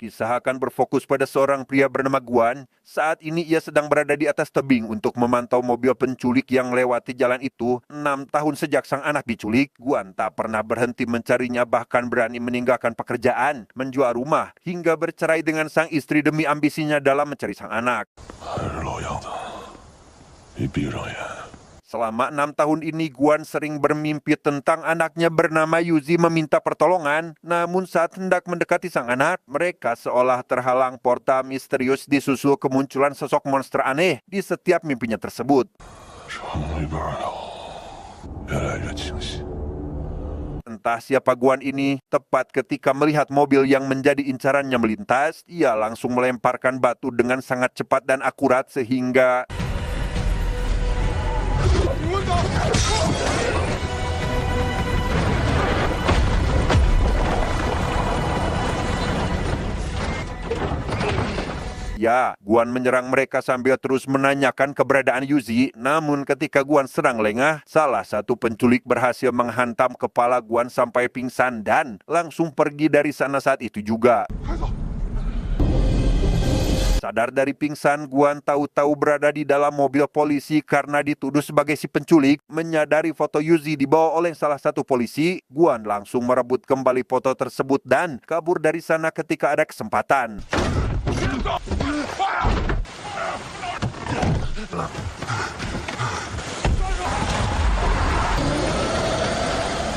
Kisah akan berfokus pada seorang pria bernama Guan. Saat ini ia sedang berada di atas tebing untuk memantau mobil penculik yang lewati jalan itu. 6 tahun sejak sang anak diculik, Guan tak pernah berhenti mencarinya, bahkan berani meninggalkan pekerjaan, menjual rumah, hingga bercerai dengan sang istri demi ambisinya dalam mencari sang anak. Selama 6 tahun ini, Guan sering bermimpi tentang anaknya bernama Yuzi meminta pertolongan. Namun saat hendak mendekati sang anak, mereka seolah terhalang portal misterius disusul kemunculan sosok monster aneh di setiap mimpinya tersebut. Entah siapa Guan ini, tepat ketika melihat mobil yang menjadi incarannya melintas, ia langsung melemparkan batu dengan sangat cepat dan akurat sehingga Guan menyerang mereka sambil terus menanyakan keberadaan Yuzi. Namun ketika Guan sedang lengah, salah satu penculik berhasil menghantam kepala Guan sampai pingsan dan langsung pergi dari sana saat itu juga. Sadar dari pingsan, Guan tahu-tahu berada di dalam mobil polisi karena dituduh sebagai si penculik. Menyadari foto Yuzi dibawa oleh salah satu polisi, Guan langsung merebut kembali foto tersebut dan kabur dari sana ketika ada kesempatan.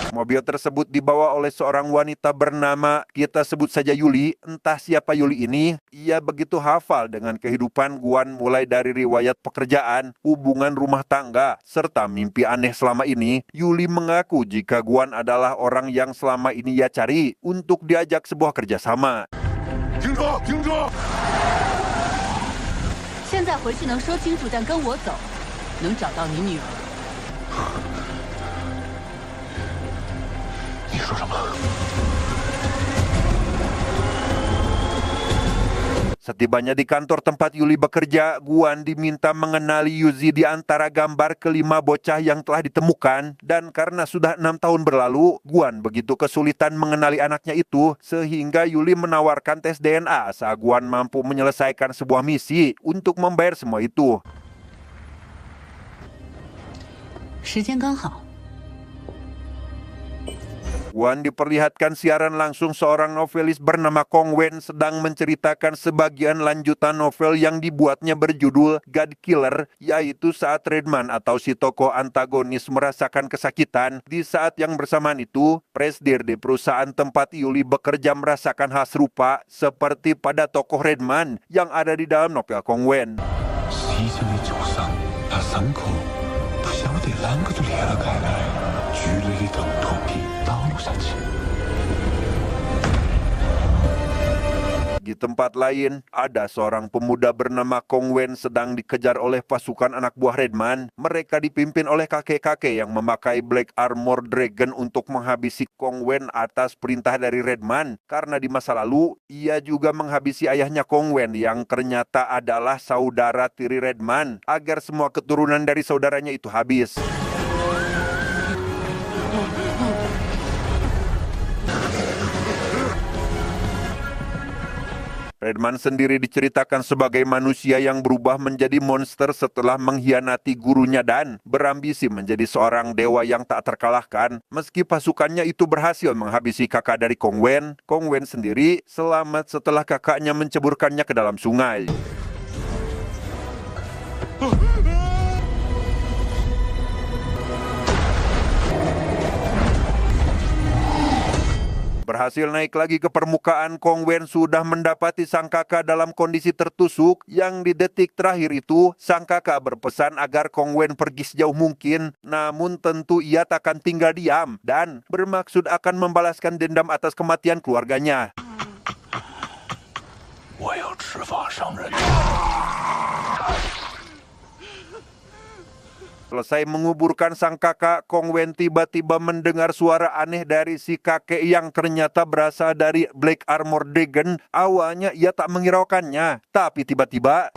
Mobil tersebut dibawa oleh seorang wanita bernama, kita sebut saja Yuli. Entah siapa Yuli ini, ia begitu hafal dengan kehidupan Guan mulai dari riwayat pekerjaan, hubungan rumah tangga, serta mimpi aneh selama ini. Yuli mengaku jika Guan adalah orang yang selama ini ia cari untuk diajak sebuah kerjasama. 现在回去能说清楚，但跟我走，能找到你女儿。 你说什么？ Setibanya di kantor tempat Yuli bekerja, Guan diminta mengenali Yuzi di antara gambar kelima bocah yang telah ditemukan. Dan karena sudah 6 tahun berlalu, Guan begitu kesulitan mengenali anaknya itu, sehingga Yuli menawarkan tes DNA saat Guan mampu menyelesaikan sebuah misi untuk membayar semua itu. 时间刚好。 Guan diperlihatkan siaran langsung seorang novelis bernama Kong Wen sedang menceritakan sebagian lanjutan novel yang dibuatnya berjudul God Killer, yaitu saat Redman atau si tokoh antagonis merasakan kesakitan. Di saat yang bersamaan itu, presidir di perusahaan tempat Yuli bekerja merasakan hal serupa seperti pada tokoh Redman yang ada di dalam novel Kong Wen. Di tempat lain, ada seorang pemuda bernama Kong Wen sedang dikejar oleh pasukan anak buah Redman. Mereka dipimpin oleh kakek-kakek yang memakai Black Armor Dragon untuk menghabisi Kong Wen atas perintah dari Redman. Karena di masa lalu, ia juga menghabisi ayahnya Kong Wen yang ternyata adalah saudara tiri Redman, agar semua keturunan dari saudaranya itu habis. Redman sendiri diceritakan sebagai manusia yang berubah menjadi monster setelah mengkhianati gurunya dan berambisi menjadi seorang dewa yang tak terkalahkan. Meski pasukannya itu berhasil menghabisi kakak dari Kong Wen sendiri selamat setelah kakaknya menceburkannya ke dalam sungai. Berhasil naik lagi ke permukaan, Kong Wen sudah mendapati sang kakak dalam kondisi tertusuk. Yang di detik terakhir itu, sang kakak berpesan agar Kong Wen pergi sejauh mungkin. Namun tentu ia takkan tinggal diam dan bermaksud akan membalaskan dendam atas kematian keluarganya. Selesai menguburkan sang kakak, Kong Wen tiba-tiba mendengar suara aneh dari si kakek yang ternyata berasal dari Black Armor Dragon. Awalnya ia tak menghiraukannya, tapi tiba-tiba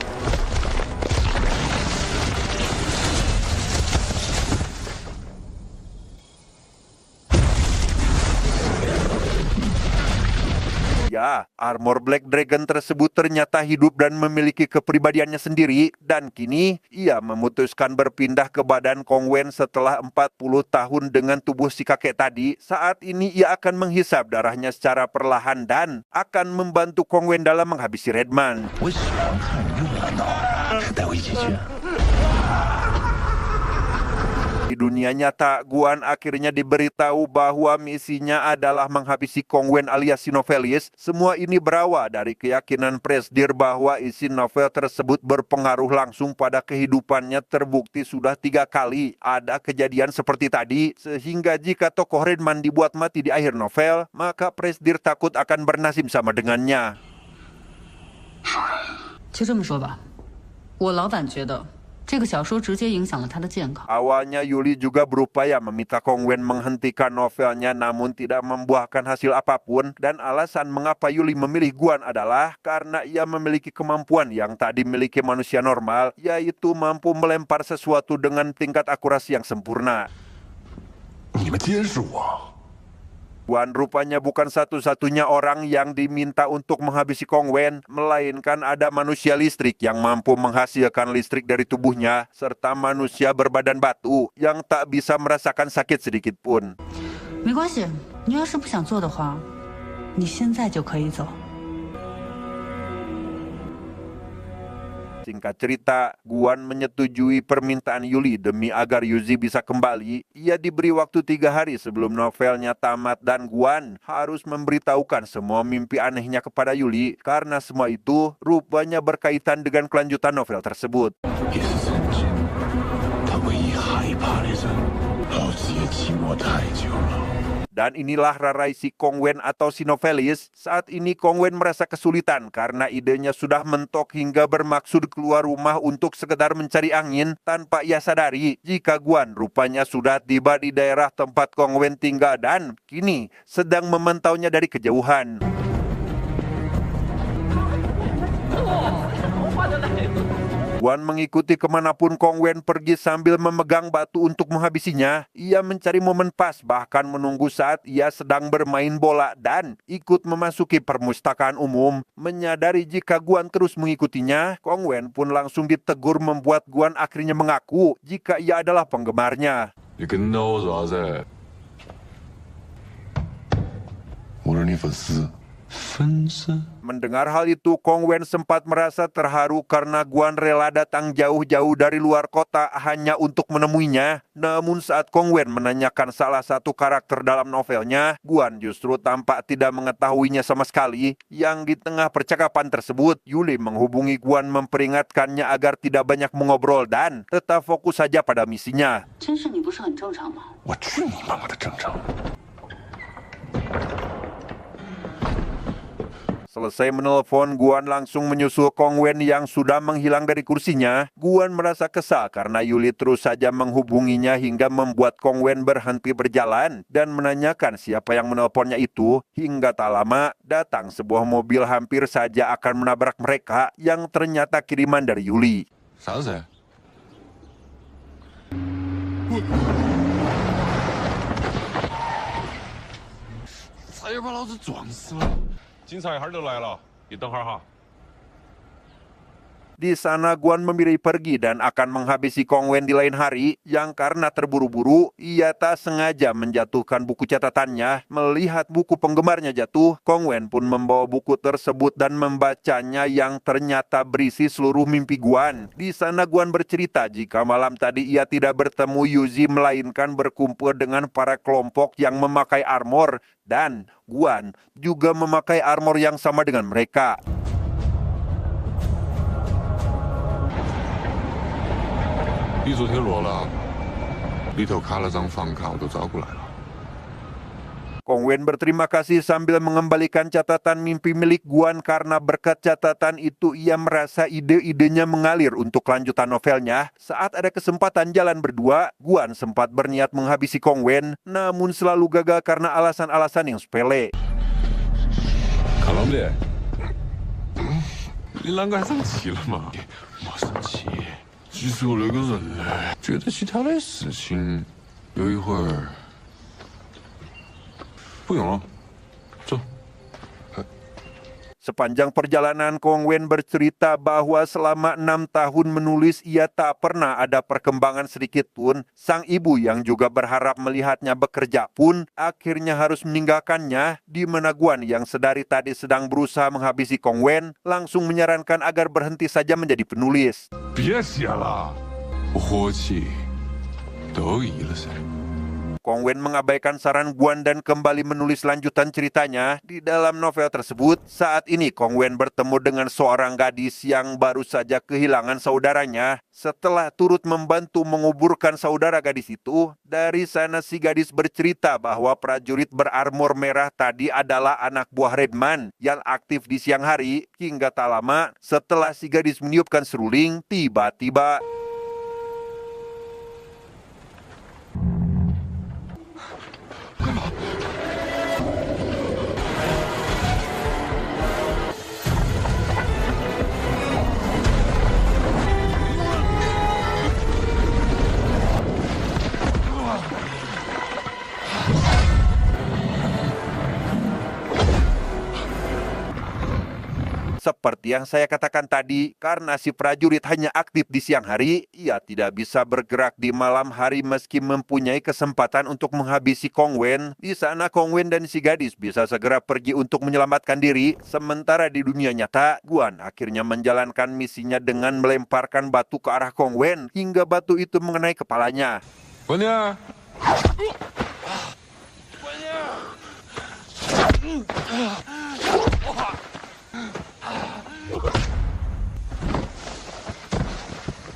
Ya, armor Black Dragon tersebut ternyata hidup dan memiliki kepribadiannya sendiri, dan kini ia memutuskan berpindah ke badan Kong Wen setelah 40 tahun dengan tubuh si kakek tadi. Saat ini ia akan menghisap darahnya secara perlahan dan akan membantu Kong Wen dalam menghabisi Redman. Di dunia nyata, Guan akhirnya diberitahu bahwa misinya adalah menghabisi Kong Wen alias Sinovelis. Semua ini berawal dari keyakinan Presdir bahwa isi novel tersebut berpengaruh langsung pada kehidupannya. Terbukti sudah 3 kali ada kejadian seperti tadi, sehingga jika tokoh Redman dibuat mati di akhir novel, maka Presdir takut akan bernasib sama dengannya. 就这么说吧，我老板觉得这个小说直接影响了他的健康。 Awalnya Yuli juga berupaya meminta Kong Wen menghentikan novelnya, namun tidak membuahkan hasil apapun. Dan alasan mengapa Yuli memilih Guan adalah karena ia memiliki kemampuan yang tak dimiliki manusia normal, yaitu mampu melempar sesuatu dengan tingkat akurasi yang sempurna. 你们监视我， Guan rupanya bukan satu-satunya orang yang diminta untuk menghabisi Kong Wen, melainkan ada manusia listrik yang mampu menghasilkan listrik dari tubuhnya, serta manusia berbadan batu yang tak bisa merasakan sakit sedikit pun. 没关系，你要是不想做的话，你现在就可以走。 Singkat cerita, Guan menyetujui permintaan Yuli demi agar Yuzi bisa kembali. Ia diberi waktu 3 hari sebelum novelnya tamat dan Guan harus memberitahukan semua mimpi anehnya kepada Yuli karena semua itu rupanya berkaitan dengan kelanjutan novel tersebut. 也是曾经，他唯一害怕的人，老子也寂寞太久了。 Dan inilah rarai si Kong Wen atau Sinovelis. Saat ini Kong Wen merasa kesulitan karena idenya sudah mentok hingga bermaksud keluar rumah untuk sekedar mencari angin tanpa ia sadari jika Guan rupanya sudah tiba di daerah tempat Kong Wen tinggal dan kini sedang memantaunya dari kejauhan. Guan mengikuti kemanapun Kong Wen pergi sambil memegang batu untuk menghabisinya. Ia mencari momen pas, bahkan menunggu saat ia sedang bermain bola dan ikut memasuki perpustakaan umum. Menyadari jika Guan terus mengikutinya, Kong Wen pun langsung ditegur membuat Guan akhirnya mengaku jika ia adalah penggemarnya. 你跟到我做啥子？我是你粉丝。粉丝？ Mendengar hal itu, Kong Wen sempat merasa terharu karena Guan rela datang jauh-jauh dari luar kota hanya untuk menemuinya. Namun saat Kong Wen menanyakan salah satu karakter dalam novelnya, Guan justru tampak tidak mengetahuinya sama sekali. Yang di tengah percakapan tersebut, Yuli menghubungi Guan memperingatkannya agar tidak banyak mengobrol dan tetap fokus saja pada misinya. 真是你不是很正常吗？我去你妈妈的正常！ Selesai menelpon, Guan langsung menyusul Kong Wen yang sudah menghilang dari kursinya. Guan merasa kesal karena Yuli terus saja menghubunginya hingga membuat Kong Wen berhenti berjalan dan menanyakan siapa yang menelponnya itu. Hingga tak lama, datang sebuah mobil hampir saja akan menabrak mereka yang ternyata kiriman dari Yuli. 啥子？差点把老子撞死了！警察一会儿就来了，你等会儿哈。 Di sana Guan memilih pergi dan akan menghabisi Kong Wen di lain hari yang karena terburu-buru ia tak sengaja menjatuhkan buku catatannya. Melihat buku penggemarnya jatuh, Kong Wen pun membawa buku tersebut dan membacanya yang ternyata berisi seluruh mimpi Guan. Di sana Guan bercerita jika malam tadi ia tidak bertemu Yuzi melainkan berkumpul dengan para kelompok yang memakai armor dan Guan juga memakai armor yang sama dengan mereka. 你昨天落了，里头卡了张房卡，我都找过来了。 Kong Wen berterima kasih sambil mengembalikan catatan mimpi milik Guan karena berkat catatan itu ia merasa ide-idenya mengalir untuk lanjutan novelnya. Saat ada kesempatan jalan berdua, Guan sempat berniat menghabisi Kong Wen, namun selalu gagal karena alasan-alasan yang sepele. 看了没？你啷个还生气了嘛？没生气，其实我那个人呢，觉得其他的事情有一会儿不用了，走。Sepanjang perjalanan, Kong Wen bercerita bahwa selama 6 tahun menulis ia tak pernah ada perkembangan sedikit pun. Sang ibu yang juga berharap melihatnya bekerja pun akhirnya harus meninggalkannya, di mana Guan yang sedari tadi sedang berusaha menghabisi Kong Wen langsung menyarankan agar berhenti saja menjadi penulis. 别写了，我火气都移了噻。 Kong Wen mengabaikan saran Guan dan kembali menulis lanjutan ceritanya. Di dalam novel tersebut, saat ini Kong Wen bertemu dengan seorang gadis yang baru saja kehilangan saudaranya. Setelah turut membantu menguburkan saudara gadis itu, dari sana si gadis bercerita bahwa prajurit berarmor merah tadi adalah anak buah Redman yang aktif di siang hari. Hingga tak lama, setelah si gadis meniupkan seruling, tiba-tiba seperti yang saya katakan tadi, karena si prajurit hanya aktif di siang hari, ia tidak bisa bergerak di malam hari meski mempunyai kesempatan untuk menghabisi Kong Wen. Di sana Kong Wen dan si gadis bisa segera pergi untuk menyelamatkan diri. Sementara di dunia nyata, Guan akhirnya menjalankan misinya dengan melemparkan batu ke arah Kong Wen hingga batu itu mengenai kepalanya. 关键。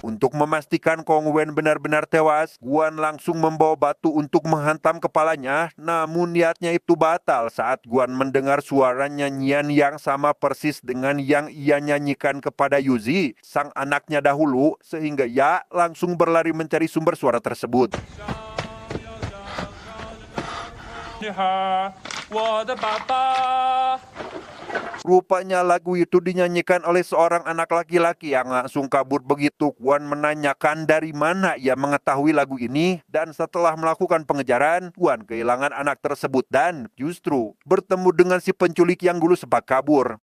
Untuk memastikan Kong Wen benar-benar tewas, Guan langsung membawa batu untuk menghantam kepalanya. Namun niatnya itu batal saat Guan mendengar suara nyanyian yang sama persis dengan yang ia nyanyikan kepada Yuzi, sang anaknya dahulu, sehingga ia langsung berlari mencari sumber suara tersebut. 女孩，我的爸爸。 Rupanya lagu itu dinyanyikan oleh seorang anak laki-laki yang langsung kabur begitu Guan menanyakan dari mana ia mengetahui lagu ini. Dan setelah melakukan pengejaran, Guan kehilangan anak tersebut dan justru bertemu dengan si penculik yang dulu sempat kabur.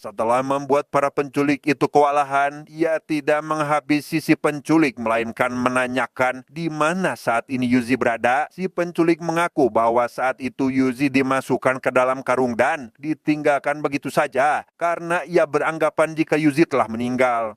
Setelah membuat para penculik itu kewalahan, ia tidak menghabisi si penculik, melainkan menanyakan di mana saat ini Yuzi berada. Si penculik mengaku bahwa saat itu Yuzi dimasukkan ke dalam karung dan ditinggalkan begitu saja karena ia beranggapan jika Yuzi telah meninggal.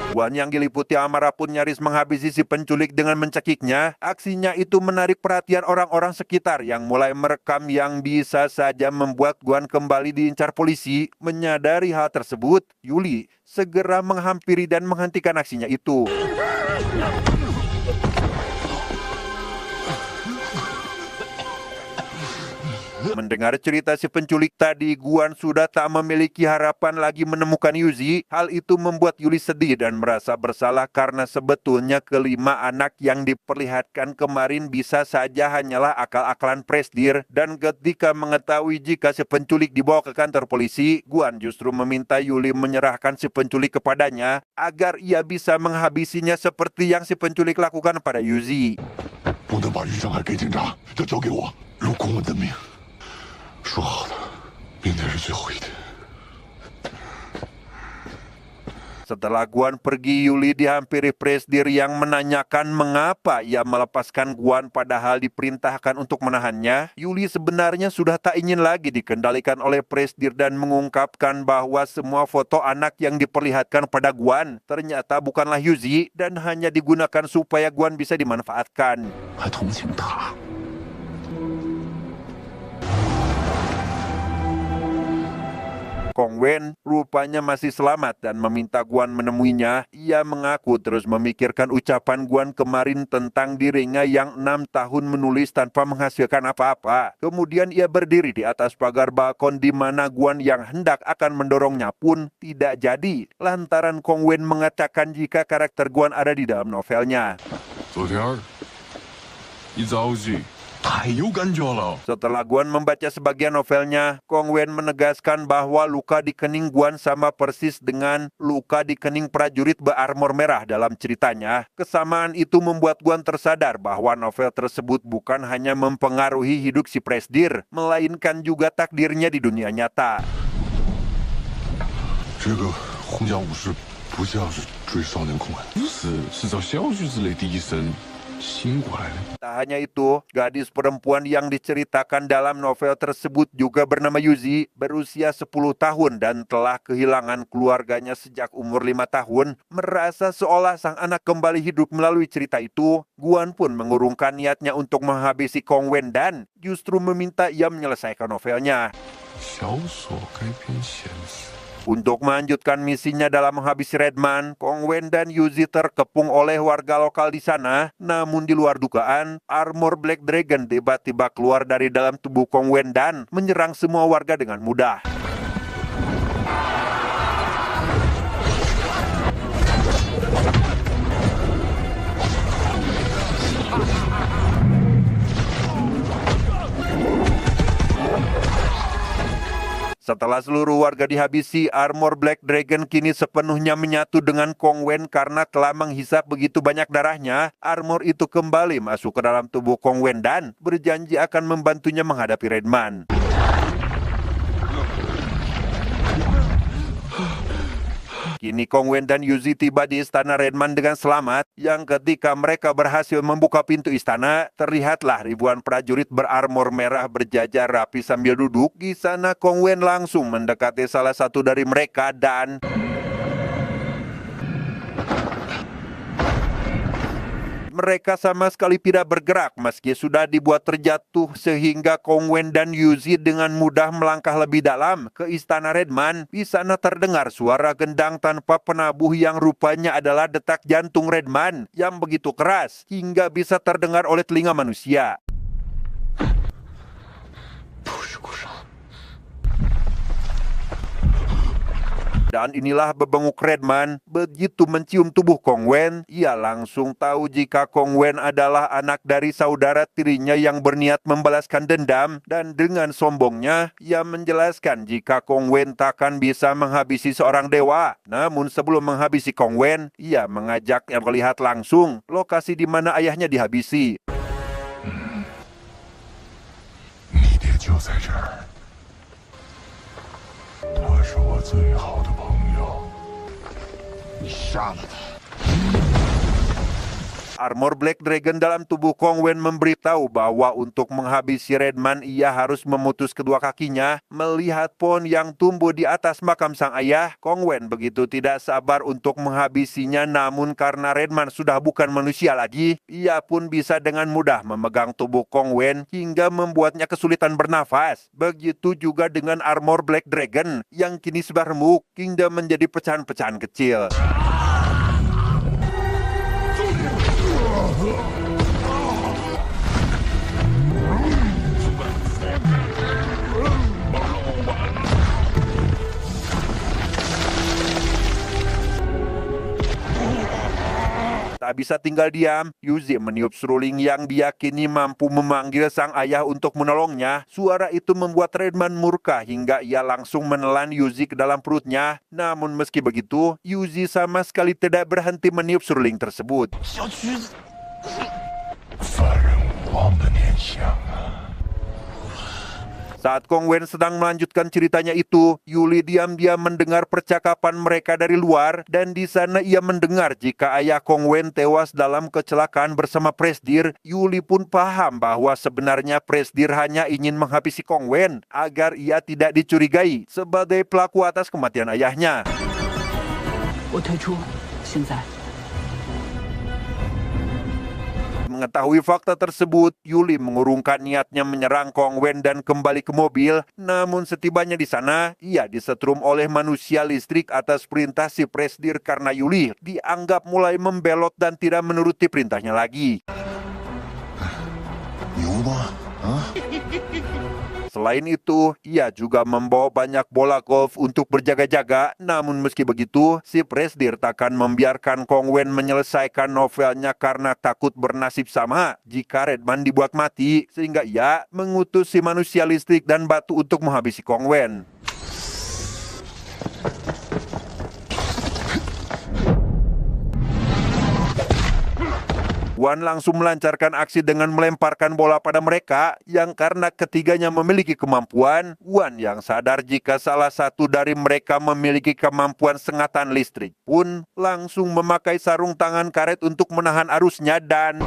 Guan yang diliputi amarah pun nyaris menghabisi si penculik dengan mencekiknya. Aksinya itu menarik perhatian orang-orang sekitar yang mulai merekam, yang bisa saja membuat Guan kembali diincar polisi. Menyadari hal tersebut, Yuli segera menghampiri dan menghentikan aksinya itu. Mendengar cerita si penculik tadi, Guan sudah tak memiliki harapan lagi menemukan Yuzi. Hal itu membuat Yuli sedih dan merasa bersalah karena sebetulnya kelima anak yang diperlihatkan kemarin bisa saja hanyalah akal-akalan Presdir. Dan ketika mengetahui jika si penculik dibawa ke kantor polisi, Guan justru meminta Yuli menyerahkan si penculik kepadanya agar ia bisa menghabisinya seperti yang si penculik lakukan pada Yuzi. 不能把余生还给警察，要交给我。如果我的命，说好了，明天是最后一天。 Setelah Guan pergi, Yuli dihampiri Presdir yang menanyakan mengapa ia melepaskan Guan padahal diperintahkan untuk menahannya. Yuli sebenarnya sudah tak ingin lagi dikendalikan oleh Presdir dan mengungkapkan bahwa semua foto anak yang diperlihatkan pada Guan ternyata bukanlah Yuzi dan hanya digunakan supaya Guan bisa dimanfaatkan. 还同情他。 Kong Wen rupanya masih selamat dan meminta Guan menemuinya. Ia mengaku terus memikirkan ucapan Guan kemarin tentang dirinya yang 6 tahun menulis tanpa menghasilkan apa-apa. Kemudian ia berdiri di atas pagar balkon di mana Guan yang hendak akan mendorongnya pun tidak jadi. Lantaran Kong Wen mengatakan jika karakter Guan ada di dalam novelnya. 昨天一着急，太有感觉了。 Setelah Guan membaca sebagian novelnya, Kong Wen menegaskan bahwa luka di kening Guan sama persis dengan luka di kening prajurit berarmor merah dalam ceritanya. Kesamaan itu membuat Guan tersadar bahwa novel tersebut bukan hanya mempengaruhi hidup si Presdir, melainkan juga takdirnya di dunia nyata. 这个洪家武士不像是追少年空海，是找小徐之类的医生醒过来的。 Tak hanya itu, gadis perempuan yang diceritakan dalam novel tersebut juga bernama Yuzi, berusia 10 tahun dan telah kehilangan keluarganya sejak umur 5 tahun. Merasa seolah sang anak kembali hidup melalui cerita itu, Guan pun mengurungkan niatnya untuk menghabisi Kong Wen dan justru meminta ia menyelesaikan novelnya. 小说改编现实。 Untuk melanjutkan misinya dalam menghabisi Redman, Kong Wen dan Yuzi terkepung oleh warga lokal di sana. Namun di luar dugaan, armor Black Dragon tiba-tiba keluar dari dalam tubuh Kong Wen dan menyerang semua warga dengan mudah. Setelah seluruh warga dihabisi, armor Black Dragon kini sepenuhnya menyatu dengan Kong Wen karena telah menghisap begitu banyak darahnya. Armor itu kembali masuk ke dalam tubuh Kong Wen dan berjanji akan membantunya menghadapi Redman. Kini Kong Wen dan Yuzi tiba di istana Redman dengan selamat. Yang ketika mereka berhasil membuka pintu istana, terlihatlah ribuan prajurit berarmor merah berjajar rapi sambil duduk. Di sana Kong Wen langsung mendekati salah satu dari mereka dan mereka sama sekali tidak bergerak meski sudah dibuat terjatuh sehingga Kong Wen dan Yuzi dengan mudah melangkah lebih dalam ke istana Redman. Di sana terdengar suara gendang tanpa penabuh yang rupanya adalah detak jantung Redman yang begitu keras hingga bisa terdengar oleh telinga manusia. Dan inilah bebenguk Redman. Begitu mencium tubuh Kong Wen, ia langsung tahu jika Kong Wen adalah anak dari saudara tirinya yang berniat membalaskan dendam. Dan dengan sombongnya, ia menjelaskan jika Kong Wen takkan bisa menghabisi seorang dewa. Namun sebelum menghabisi Kong Wen, ia mengajaknya melihat langsung lokasi di mana ayahnya dihabisi. 你爹就在这儿。 他是我最好的朋友，你杀了他。 Armor Black Dragon dalam tubuh Kong Wen memberitahu bahwa untuk menghabisi Redman ia harus memutus kedua kakinya. Melihat pohon yang tumbuh di atas makam sang ayah, Kong Wen begitu tidak sabar untuk menghabisinya. Namun karena Redman sudah bukan manusia lagi, ia pun bisa dengan mudah memegang tubuh Kong Wen hingga membuatnya kesulitan bernafas. Begitu juga dengan armor Black Dragon yang kini sebar remuk hingga menjadi pecahan-pecahan kecil. Tak bisa tinggal diam, Yuzi meniup seruling yang diyakini mampu memanggil sang ayah untuk menolongnya. Suara itu membuat Redman murka hingga ia langsung menelan Yuzi ke dalam perutnya. Namun meski begitu, Yuzi sama sekali tidak berhenti meniup seruling tersebut. 犯人无望的念想啊！ Saat Kong Wen sedang melanjutkan ceritanya itu, Yuli diam-diam mendengar percakapan mereka dari luar dan di sana ia mendengar jika ayah Kong Wen tewas dalam kecelakaan bersama Presdir. Yuli pun paham bahwa sebenarnya Presdir hanya ingin menghabisi Kong Wen agar ia tidak dicurigai sebagai pelaku atas kematian ayahnya. 我退出，现在。 Mengetahui fakta tersebut, Yuli mengurungkan niatnya menyerang Kong Wen dan kembali ke mobil. Namun setibanya di sana, ia disetrum oleh manusia listrik atas perintah si Presdir karena Yuli dianggap mulai membelot dan tidak menuruti perintahnya lagi. Selain itu, ia juga membawa banyak bola golf untuk berjaga-jaga. Namun meski begitu, si Presdir takkan membiarkan Kong Wen menyelesaikan novelnya karena takut bernasib sama jika Redman dibuat mati, sehingga ia mengutus si manusia listrik dan batu untuk menghabisi Kong Wen. Guan langsung melancarkan aksi dengan melemparkan bola pada mereka yang karena ketiganya memiliki kemampuan, Guan yang sadar jika salah satu dari mereka memiliki kemampuan sengatan listrik pun langsung memakai sarung tangan karet untuk menahan arusnya dan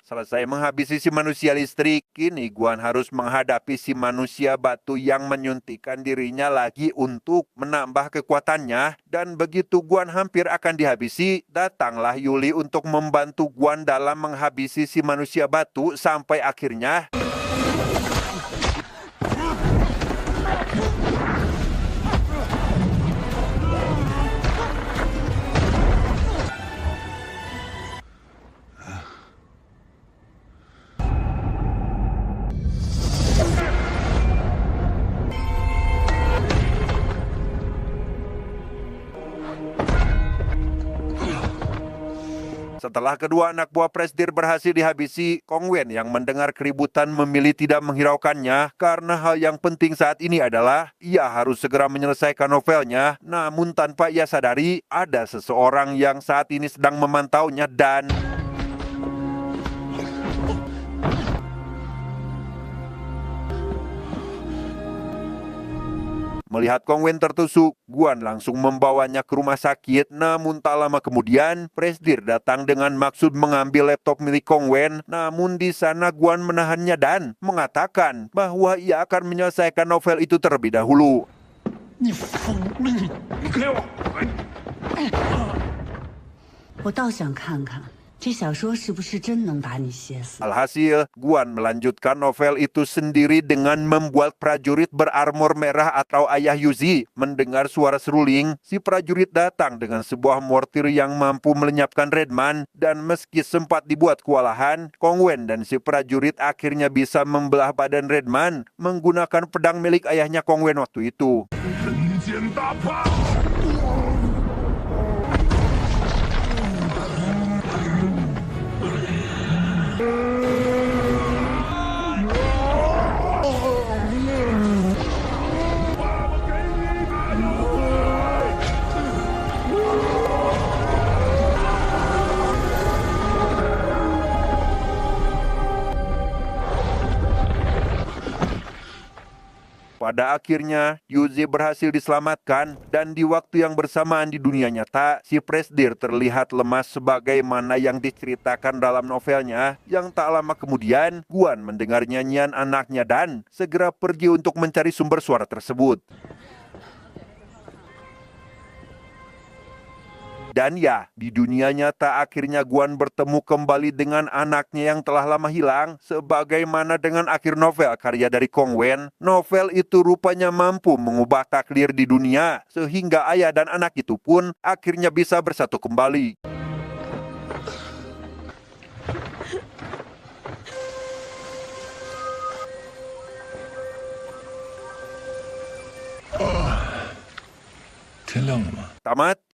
selesai menghabisi si manusia listrik, kini Guan harus menghadapi si manusia batu yang menyuntikkan dirinya lagi untuk menambah kekuatannya. Dan begitu Guan hampir akan dihabisi, datanglah Yuli untuk membantu Guan dalam menghabisi si manusia batu sampai akhirnya setelah kedua anak buah Presdir berhasil dihabisi, Kong Wen yang mendengar keributan memilih tidak menghiraukannya karena hal yang penting saat ini adalah ia harus segera menyelesaikan novelnya. Namun tanpa ia sadari, ada seseorang yang saat ini sedang memantaunya dan melihat Kong Wen tertusuk, Guan langsung membawanya ke rumah sakit. Namun tak lama kemudian, Presdir datang dengan maksud mengambil laptop milik Kong Wen. Namun di sana Guan menahannya dan mengatakan bahwa ia akan menyelesaikan novel itu terlebih dahulu. 你疯了你！你给我！ 我倒想看看这小说是不是真能把你写死。 Alhasil, Guan melanjutkan novel itu sendiri dengan membuat prajurit berarmor merah atau ayah Yuzi. Mendengar suara seruling, si prajurit datang dengan sebuah mortir yang mampu melenyapkan Redman. Dan meski sempat dibuat kewalahan, Kong Wen dan si prajurit akhirnya bisa membelah badan Redman menggunakan pedang milik ayahnya Kong Wen waktu itu. 人间大炮！ Pada akhirnya, Yuzi berhasil diselamatkan dan di waktu yang bersamaan di dunia nyata, si Presdir terlihat lemas sebagaimana yang diceritakan dalam novelnya. Yang tak lama kemudian, Guan mendengar nyanyian anaknya dan segera pergi untuk mencari sumber suara tersebut. Dan ya, di dunia nyata akhirnya Guan bertemu kembali dengan anaknya yang telah lama hilang. Sebagaimana dengan akhir novel karya dari Kong Wen, novel itu rupanya mampu mengubah takdir di dunia, sehingga ayah dan anak itu pun akhirnya bisa bersatu kembali. Tamat.